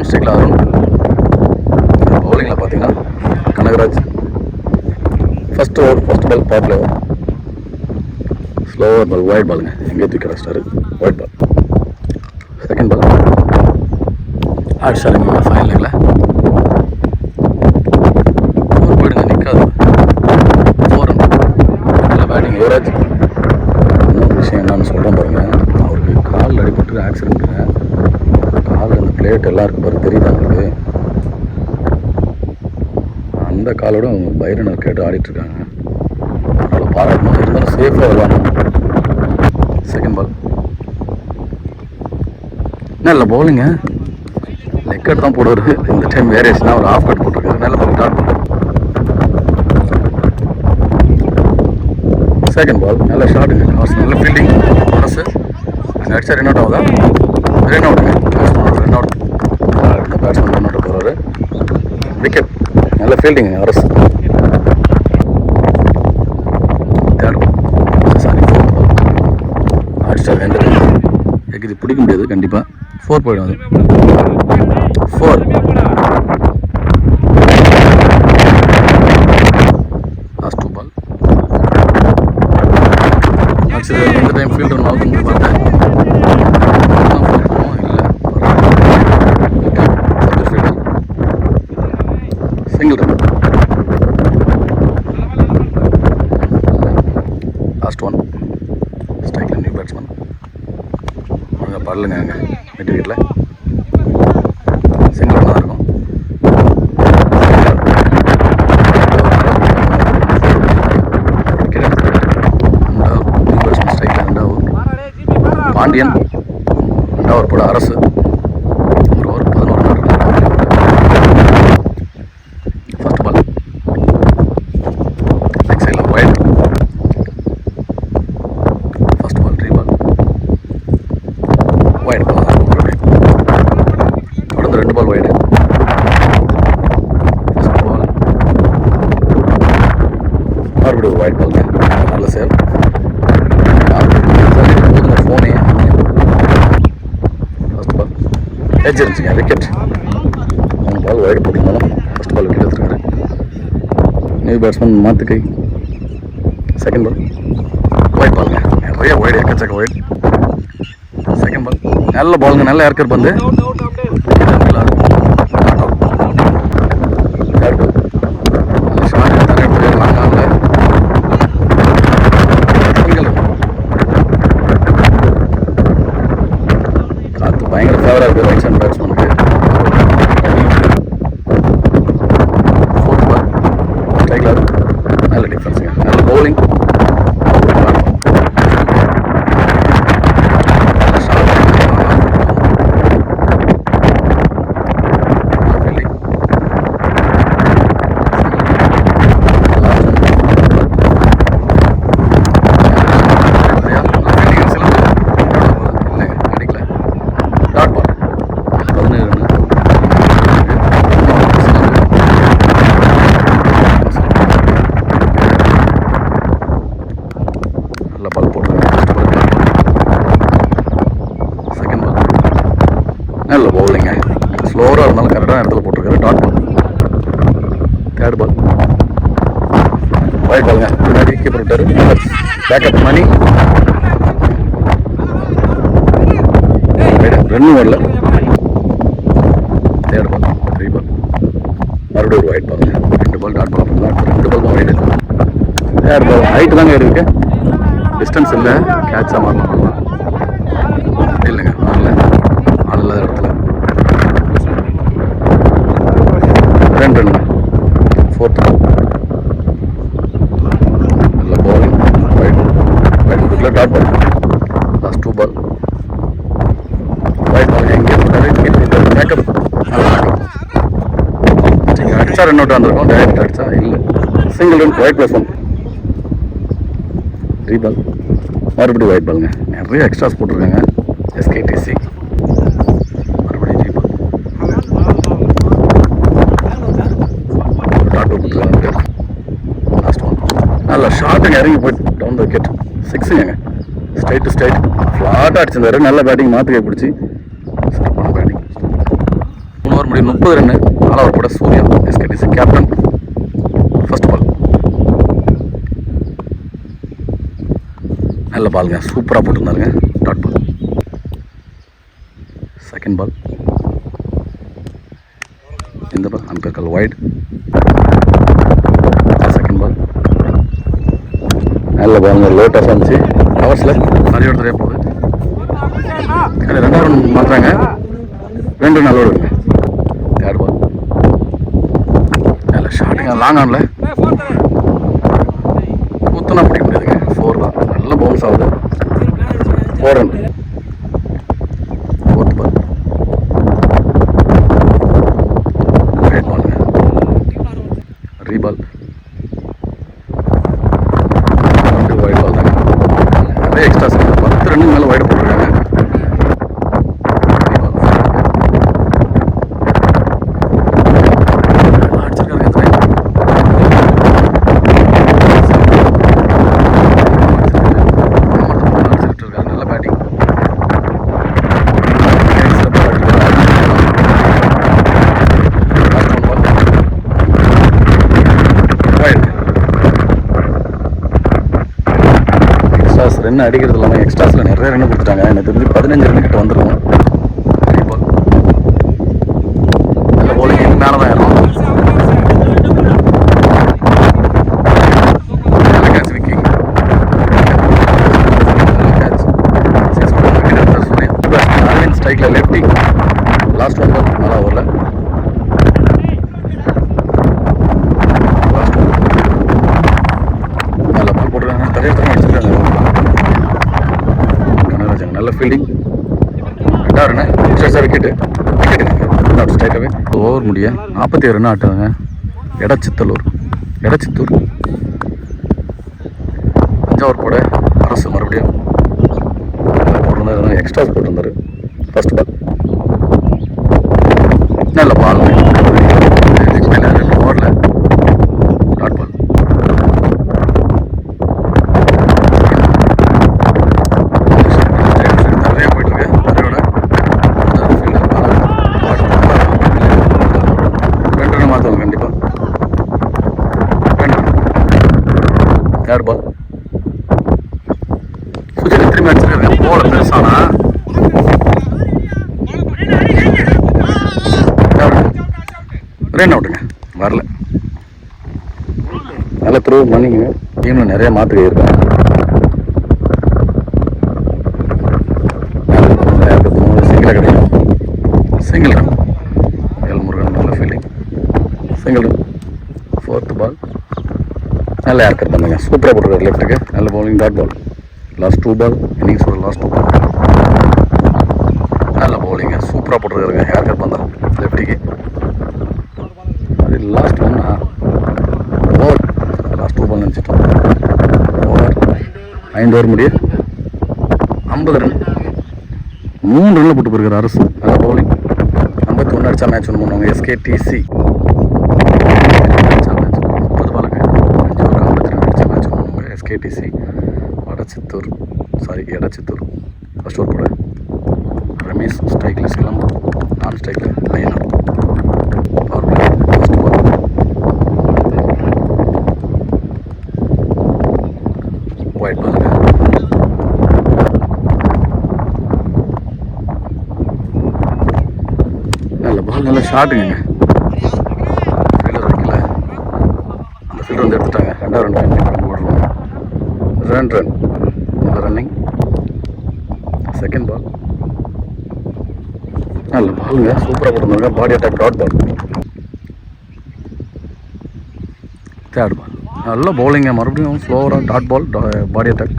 நான் ஸ்ட்ரைக்கில் அருண். பவுலிங்கில் பார்த்தீங்கன்னா Kanagaraj. First ball power play. Slower ball, wide பாலுங்க. எங்கே தூக்கி வச்சிட்டாரு, ஒயிட் பால். செகண்ட் பால் ஆட்சாரிங்க ஃபைனல் லெக்கில் போயிடுங்க, நிற்காது. 4 ரன். நல்ல பேட்டிங் யுவராஜ். இன்னொரு விஷயம் என்னன்னு சொல்கிறேன் பாருங்கள், அவருக்கு காலில் அடிபட்டு ஆக்சிடென்ட்டுங்க. காலில் அந்த பிளேட் எல்லாம் இருக்குது பாருங்க, தெரியுதா உங்களுக்கு? அந்த காலோட அவங்க பைரனர் கேட்டு ஆடிட்டுருக்காங்க. அதனால் பாராட்டணும், இருந்தாலும் சேஃபாக விளாடணும். செகண்ட் பால் நல்ல பவுலிங்க. லெக் கட் தான் போடுவார். இந்த டைம் வேரியேஷனாக ஒரு ஆஃப் கட் போட்டிருக்காரு. நல்ல பால் டாட் பால். செகண்ட் பால் நல்ல ஷாட்டுங்க. நல்ல ஃபீல்டிங். அரசு அங்கே அடிச்சா ரன் அவுட் ஆகுதா? ரன் அவுட்டுங்க. Run out. இந்த பேட்ஸ்மேன் ரன் அவுட் போகிறாரு. விக்கெட். நல்ல ஃபீல்டிங்க Arasu. Third ball sorry, fourth ball அடிச்சா ரெண்டு. இது பிடிக்க முடியாது கண்டிப்பாக. 4 போயிடும் அது. 4. லாஸ்ட் 2 பால். ஆக்சுவலி இந்த டைம் ஃபீல்டர் நோக்கி பார்த்தேன். இல்லை சிங்கிள் ரன். லாஸ்ட் 1. ஸ்ட்ரைக்கில் நியூ பேட்ஸ்மேன் படலுங்க. அங்கே வெட்டி வீட்டில் சிங்கிள் ரன் தான் இருக்கும். ஸ்ட்ரைக்கில் 2 ஓவர். பாண்டியன் 2 ஓவர் போட. அரசு 1 over 11 run. First ball leg சைடில் wide. First ball 3 ball wide ball. தொடர்ந்து 2 பால் ஒயிட். ஃபர்ஸ்ட் பால் மறுபடியும் ஒயிட் பால். நல்ல சேவ். ஃபோனே ஃபர்ஸ்ட் பால் எட்ஜ் இருந்துச்சுங்க. விக்கெட். 3 பால் ஒயிட் போட்டிருந்தாலும் ஃபர்ஸ்ட் பால் விக்கெட் எடுத்துருக்காரு. நியூ பேட்ஸ்மேன் மாத்துக்கை. செகண்ட் பால் ஒயிட் பாலுங்க. நிறைய ஒயிட், எக்கச்சக்க ஒயிட். செகண்ட் பால் நல்ல பாலுங்க. நல்ல ஏர்க்கர் பந்து. காற்று பயங்கர ஃபேவராக இருக்குது ரைட் ஹேண்ட் பேட்ஸ்மேனுக்கு. 4th பால் ஸ்ட்ரைக்கில் நல்ல டிஃபென்ஸுங்க. நல்ல பவுலிங். நல்ல பால் போட்டுருக்காங்க. செகண்ட் பால் நல்ல பவுலிங்க. ஸ்லோவராக இருந்தாலும் கரெக்டான இடத்துல போட்டிருக்காரு. Dot ball. Third ball wide பாலுங்க. முன்னாடி கீப்பர் விட்டாரு. பேக்கப் மணி. 2 வரல. தேர்ட் பால் 3 பால் மறுபடியும் ஒரு ஒயிட் பாலுங்க. 2 ball dot ball. 2 ball wide. Third ball height தாங்க இருக்கு. டிஸ்டன்ஸ் இல்லை. கேட்சாக மாறலாம். இல்லைங்க வரல. ஆள் இல்லாத இடத்துல 2 ரன்னுங்க. 4th பால் நல்ல bowling. Wide dot ball. Last 2 ball wide ball. எங்கே மேக்கப். நல்லா அடிச்சா ரன் அவுட் வந்திருக்கும். டைரக்ட் அடிச்சா இல்லை. Single run. ஒயிட் +1. 3 பால் மறுபடியும் ஒயிட் பாலுங்க. நிறைய எக்ஸ்ட்ராஸ் போட்டிருக்காங்க. SKTC மறுபடியும் 3 பால். டாட் போட்டுருக்காங்க. லாஸ்ட் 1. நல்ல ஷாட்டுங்க. இறங்கி போயிட்டு டவுன் த விக்கெட். 6ங்க. ஸ்ட்ரைட் டு ஸ்ட்ரைட் ஃப்ளாட்டாக அடிச்சிருந்தாரு. நல்ல பேட்டிங். மாற்றுக்கை பிடிச்சி சிறப்பான பேட்டிங். 3 முடியும் 30 ரன்னு. ஆல் ஓவர் போட Surya SKDC captain. First ball நல்ல பாலுங்க, சூப்பராக போட்டுருந்தாருங்க. Dot ball. செகண்ட் பால் இந்த ball umpire call wide. Second ball நல்ல பாலுங்க, லோ டஃப் இருந்துச்சு. கவர்ஸில் நிறைய இடத்துல போகுது. ரெண்டாவது ரன் மாற்றுறாங்க, 2 ரன் நல்ல வருங்க. தேர்ட் பால் நல்ல ஷாட்டுங்க, லாங் ஆனில் குத்துனா பிடிக்க முடியாதுங்க. 4 தான், நல்ல பவுன்ஸ் ஆகுது. 4 ரன். ஃபோர்த் பால் ரைட் பாலுங்க, ரீபால். வைட் பால் தாங்க, நிறைய எக்ஸ்ட்ராஸ் 10 ரன்னுக்கு மேலே வைடு போட்டுருக்காங்க. ரன் அடிக்கிறது இல்லாமல் எக்ஸ்ட்ராஸில் நிறைய ரன் கொடுத்துட்டாங்க. எனக்கு தெரிஞ்சு 15 ரன் கிட்ட வந்துருக்கும். நல்ல போலிங், மேலே தான் ஏறும். நல்ல கேட்ச் விக்கிங், சூர்யா ஸ்ட்ரைக்கில் லெஃப்டி. லாஸ்ட் ஒன் பால் நல்லா ஓவரில். நல்ல பால் போட்டுருக்காங்க, நிறைய தரம் அடிச்சிருக்காங்க. நல்ல ஃபீல்டிங். 2வது ரன்னு எக்ஸ்ட்ரா விக்கெட்டு. ஸ்ட்ரைக்காகவே ஓவர் முடிய 47 ரன் ஆட்டாங்க. எடச்சித்தூர் 5 ஓவர் போட அரசு மறுபடியும் போட்டிருந்தாரு, எக்ஸ்ட்ராஸ் போட்டிருந்தாரு. ஃபர்ஸ்ட் பால் நல்ல பால், 2 ஓவரில் dot ball. Third ball Sujith திரும்பி அடிச்சிருக்காங்க. போல பெருசானா ரன் அவுட்டுங்க, வரல. நல்ல த்ரூ பண்ணிங்க. டீமில் நிறைய மாற்றுகை இருக்காங்க. சிங்கிளாக கிடைக்கும். சிங்கிள் ரன் எல்முருகன் நல்ல fielding. Single run. Fourth ball நல்ல ஏர்கட் பண்ணுங்க, சூப்பராக போட்டுருக்காரு லெஃப்ட்டுக்கு. நல்ல bowling, dot ball. Last 2 ball இன்னிங்ஸோட லாஸ்ட் 2 பால். நல்ல பவுலிங்க, சூப்பராக போட்டுருக்காருங்க. ஏர்கட் பண்ணா லெஃப்டிக்கு. அது லாஸ்ட் ஒன்னா ஓவர், லாஸ்ட் 2 பால் நினச்சிட்டோம். ஓவர் 5 ஓவர் முடிய 50 ரன். 3 ரன்னில் போட்டு போயிருக்காரு அரசு. நல்ல பவுலிங். 51 அடிச்சா மேட்ச் ஒன்று பண்ணுவாங்க. எஸ்கேடிசி 30 பாலுக்கு 5 ஓவர் 52 அடிச்சா மேட்ச் ஒன்று பண்ணுவாங்க. எஸ்கேடிசி எடச்சித்தூர் ஃபர்ஸ்ட் ஓவர் போட ரமேஷ் ஸ்ட்ரைக்கில் சிலம்பு, நான் ஸ்ட்ரைக்கில் Ayyanar. Power play first ball wide பாலுங்க. நல்ல பால், நல்ல ஷாட்டுங்க. ஃபீல்டர் வைக்கல, அந்த ஃபீல்டர் வந்து எடுத்துட்டாங்க. 2வது ரன் போடலாம். ரன் நல்ல ரன்னிங். செகண்ட் பால் நல்ல பாலுங்க, சூப்பராக போட்டுருந்தாங்க. Body attack, dot ball. Third ball நல்ல பவுலிங்க, மறுபடியும் ஸ்லோவராக dot ball, body attack.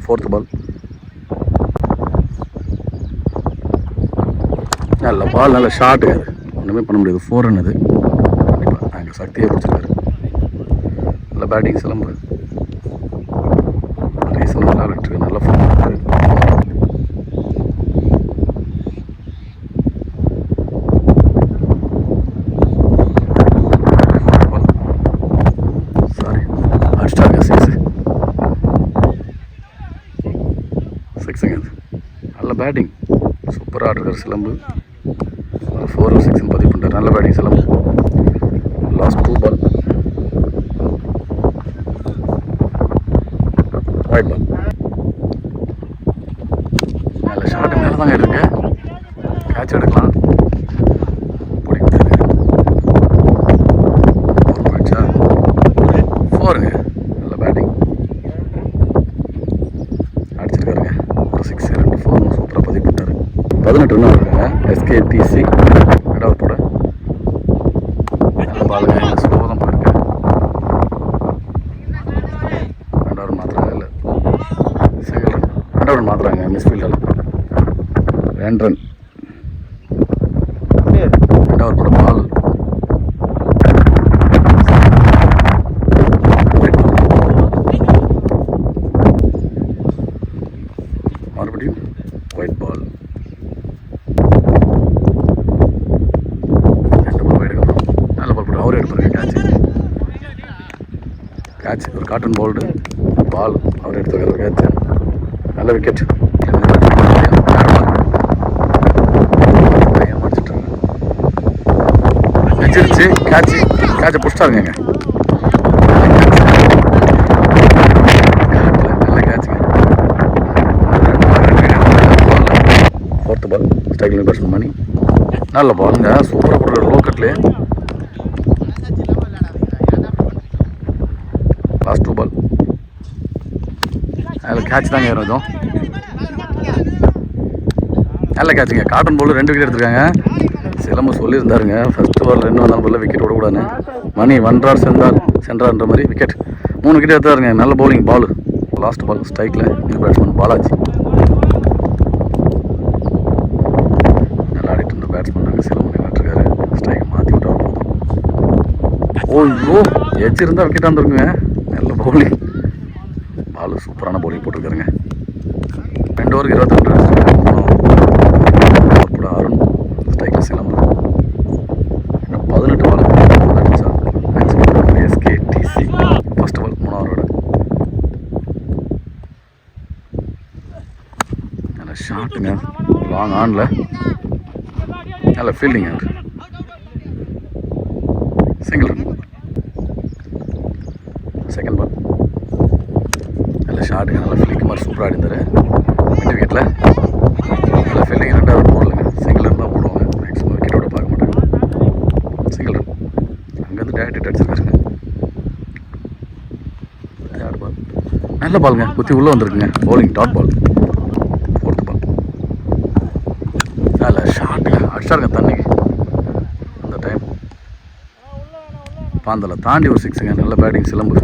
Fourth ball நல்ல பால், நல்ல ஷாட்டுங்க. அது ஒன்றுமே பண்ண முடியாது. 4 ரன். அது கண்டிப்பாக அங்கே சக்தியை பிடிச்சிருக்காரு. நல்ல பேட்டிங் சிலம்பு. ரீசன் நல்லா விட்டுருக்கு, நல்ல ஃபார்ம். சாரி அடிச்சிட்டாங்க. சிக்ஸுங்க. அது நல்ல பேட்டிங், சூப்பராக ஆடுறாரு சிலம்பு. ஒரு 4 or 6 பதிவு பண்ணுறாரு. நல்ல பேட்டிங் செல்லம். லாஸ்ட் 2 பால் ஒயிட் பால். நல்ல ஷாட்டு மேலே தாங்க இருக்கு. கேட்ச் எடுக்கலாம். பிடிக்கிறாரு. 4ங்க. நல்ல பேட்டிங் அடிச்சிருக்காருங்க. ஒரு 6 2 4 சூப்பராக பதிவு பண்ணிட்டாரு. 18 ரன் இருக்காங்க. எஸ்கேடிசி ரெண்டாவது போட. நல்ல பாலுங்க. ஸ்லோவாக தான் போயிருக்கு. 2 ரன் மாத்திராங்க. இல்லை சிங்கிள் ரன். 2 ரன் மாத்திராங்க. மிஸ்ஃபீல்டெல்லாம் 2 ரன். ரெண்டாவது போட பால். மறுபடியும் ஒயிட் பால். 2 ball white. நல்ல பால் போட்டு அவரே எடுப்பாருங்க. கேட்ச் ஒரு காட்டன் போல்டு பால் அவர் எடுத்துருக்காரு. கேட்ச் நல்ல விக்கெட். வச்சிருச்சு. கேட்சை பிடிச்சிட்டாருங்க. நல்ல கேட்சுங்க. 4th பால் ஸ்ட்ரைக்கில் பேட்ஸ்மேன் மணி. நல்ல பாலுங்க. சூப்பராக போடுற லோ கட்லே. லாஸ்ட் 2 பால். அதில் கேட்ச் தாங்க ஏறும். நல்ல கேட்சுங்க. காட்டன் போல் 2 விக்கெட் எடுத்துருக்காங்க. சிலம்பு சொல்லியிருந்தாருங்க ஃபஸ்ட்டு பால் 2 வந்தாலும் போல விக்கெட் விடக்கூடாதுன்னு. மணி வன்றார் சென்றார்ன்ற மாதிரி விக்கெட் 3 விக்கெட் எடுத்தாருங்க. நல்ல பவுலிங் பால். லாஸ்ட் பால் ஸ்ட்ரைக்கில் நியூ பேட்ஸ்மேன் பாலாஜி. நல்லா ஆடிட்டு இருந்த பேட்ஸ்மேன் நாங்கள் சிலம்பு நின்றுட்டுருக்காரு. ஸ்ட்ரைக்கை மாற்றி விட்டார் போதும். ஓய்யோ எச்சு இருந்தால் விக்கெட்டாக இருந்திருக்குங்க. நல்ல பவுலிங் பால். சூப்பரான பவுலிங் போட்டிருக்காருங்க. 2 ஓவருக்கு 22 ரன். அருண் ஸ்ட்ரைக்கில் சிலம்பு. 18 பால். எஸ்கேடிசி ஃபஸ்ட் பால் 3வது. நல்ல ஷாட்டுங்க. லாங் ஆனில் நல்ல fielding. Single run. Second ball. நல்ல ஷாட்டுங்க. நல்ல ஃபீல்டிங் மாதிரி சூப்பராக ஆடிந்தார். மிட் விக்கெட்டில் நல்ல ஃபீல்டிங். 2வது போடலுங்க. சிங்கிள் ரன் தான் போடுவாங்க. மேக்ஸிமம் விக்கெட்டோட பார்க்க மாட்டாங்க. Single run. அங்கேருந்து டேரக்ட் அடிச்சிருக்காருங்க. 3rd ball. நல்ல பாலுங்க. குத்தி உள்ளே வந்திருக்குங்க. Bowling dot ball. 4th ball. நல்ல ஷாட்டுங்க. அடிச்சாருங்க தண்ணிக்கு அந்த டைம். பாந்தலை தாண்டி ஒரு 6ங்க. நல்ல பேட்டிங் சிலம்பு.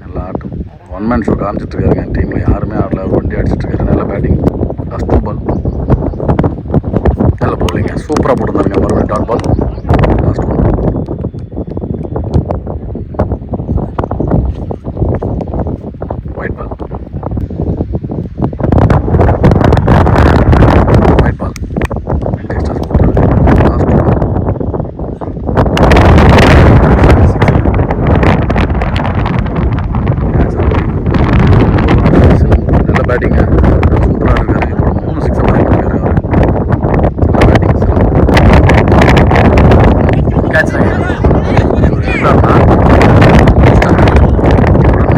நல்ல ஆட்டம். 1 மேன் ஷோ காமிச்சிட்ருக்காருங்க. டீமில் யாருமே ஆடல. ஒரு வண்டி அடிச்சிட்ருக்காரு. நல்ல பேட்டிங். Last 2 ball. நல்ல பவுலிங்க. சூப்பராக போட்டுருந்தாருங்க. மறுபடியும் dot ball. Last 1. White ball. Wide பால். Last 2 ball. நல்ல பேட்டிங்க. சூப்பராக இருக்காரு. இதோட 3 6 பண்ணியிருக்காரு அவர். நல்ல பேட்டிங். கேட்ச் ஆகி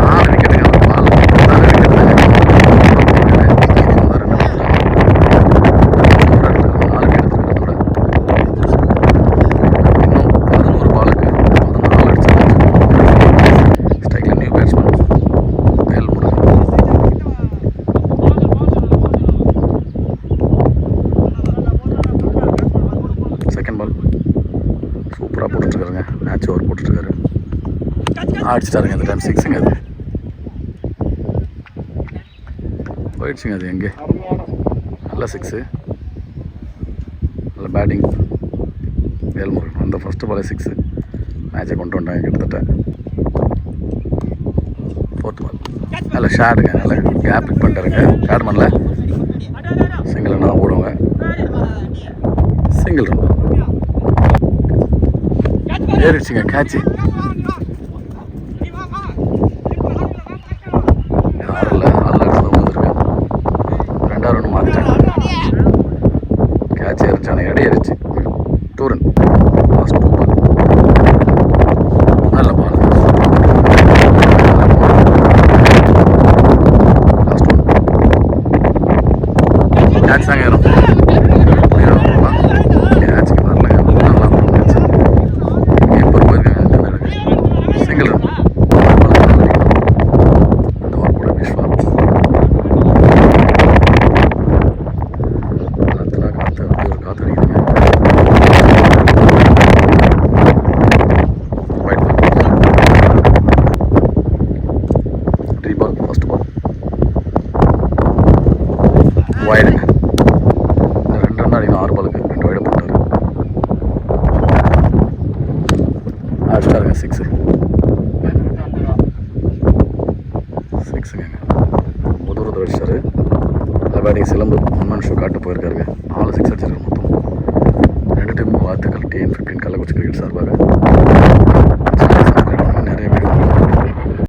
4 விக்கெட்டுங்க. பால் 4 விக்கெட் தாங்க. 4 விக்கெட் எடுத்துருக்கிறதோட இன்னும் 11 பாலுக்கு 14 அடிச்சிருக்காரு. ஸ்ட்ரைக்கில் new batsman Velmurugan. Second ball. சூப்பராக போட்டுட்ருக்காருங்க. Match over போட்டுட்ருக்காரு. அடிச்சிட்டாருங்க. இந்த டைம் 6ங்க. அது போயிடுச்சுங்க. அது எங்கே நல்ல 6. நல்ல பேட்டிங் வேல்முருகன். அந்த ஃபஸ்ட்டு பாலே 6. மேட்சை கொண்டு வந்துட்டாங்க கிட்டத்தட்ட. 4th ball. நல்ல ஷாட்டுங்க. நல்ல கேப் பிக் பண்ணிட்டாருங்க. பேட்மேனில் சிங்கிள் ரன் தான் ஓடுவாங்க. Single run. ஏறிடுச்சுங்க. கேட்சு 6ல் 6 அடிச்சு தான் வந்துருக்கு. 2வது ரன் மாற்றிட்டாங்க. கேட்ச் ஏறிச்சு, ஆனால் இடம் ஏறிச்சு. 2 ரன். Last 2 ball. நல்ல பால். லாஸ்ட் 1. கேட்ச் தாங்க ஏறும். கேட்சுக்கு வரல. நல்லா கேட்ச். கீப்பர் போயிருக்காங்க. Single run. அந்த ஓவர் கூட விஸ்வா. காற்று ஒரு காற்று அடிக்குதுங்க. White ball. First ball வைடுங்க. இன்னும் 2 ரன் அடிக்கணும். 6 பாலுக்கு 2 வைடு போட்டார். அடிச்சிட்டாருங்க. 6 6ங்க. தூரத்தில் அடிச்சிட்டாரு. பேட்டிங் சிலம்பு 1 man ஷோ காட்டு போயிருக்காருங்க. 4 6 அடிச்சிருக்காரு மொத்தம். 2 டீமும் வாழ்த்துக்கள். TN15 கள்ளக்குறிச்சி கிரிக்கெட் சார்பாக.